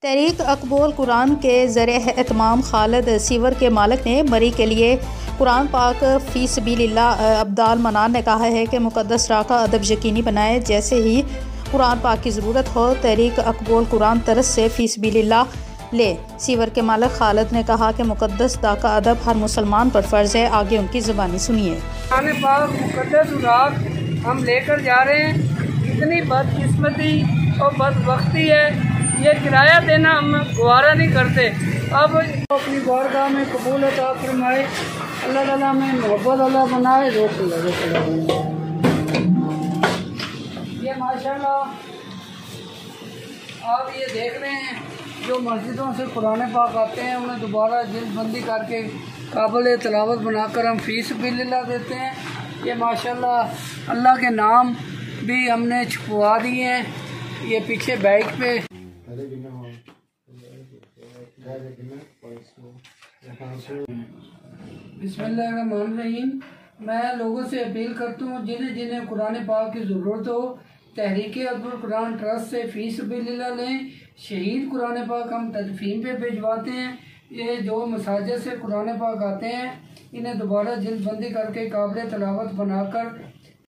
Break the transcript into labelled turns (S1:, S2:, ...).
S1: तहरीक अक़बूल कुरान के ज़रिए एहतमाम खालिद सीवर के मालिक ने मरी के लिए कुरान पाक फ़ी सबीलिल्लाह अब्दाल मनान ने कहा है कि मुक़द्दस राह का अदब यकीनी बनाए। जैसे ही कुरान पाक की ज़रूरत हो तहरीक अक़बूल कुरान तरस से फ़ी सबीलिल्लाह ले। सीवर के मालिक खालिद ने कहा कि मुक़द्दस राह का अदब हर मुसलमान पर फ़र्ज़ है। आगे उनकी ज़बानी सुनिए।
S2: कुरान पाक मुक़द्दस राह हम लेकर जा रहे हैं। इतनी बदकिस्मती और बदबख्ती है, ये किराया देना हम गवारा नहीं करते। अब अपनी बारगाह में कबूल अता फरमाए, अल्लाह ताला में मोहब्बत अल्लाह बनाए। रोक ये माशाल्लाह आप ये देख रहे हैं, जो मस्जिदों से कुरान पाक आते हैं उन्हें दोबारा जिल्दबंदी करके काबिल तिलावत बनाकर हम फ़ी सबीलिल्लाह देते हैं। ये माशाल्लाह अल्लाह के नाम भी हमने छुपवा दिए हैं। ये पीछे बाइक पे बिस्मिल्लाहिर्रहमानिर्रहीम। मैं लोगों से अपील करता हूँ, जिन्हें जिन्हें कुरान पाक की ज़रूरत हो तहरीक अक़बूल कुरान ट्रस्ट से फ़ी सबीलिल्लाह लें। शहीद कुरान पाक हम तदफीन पे भिजवाते हैं। ये जो मसाजिद से कुरान पाक आते हैं इन्हें दोबारा जिल्दबंदी करके काबिल तिलावत बनाकर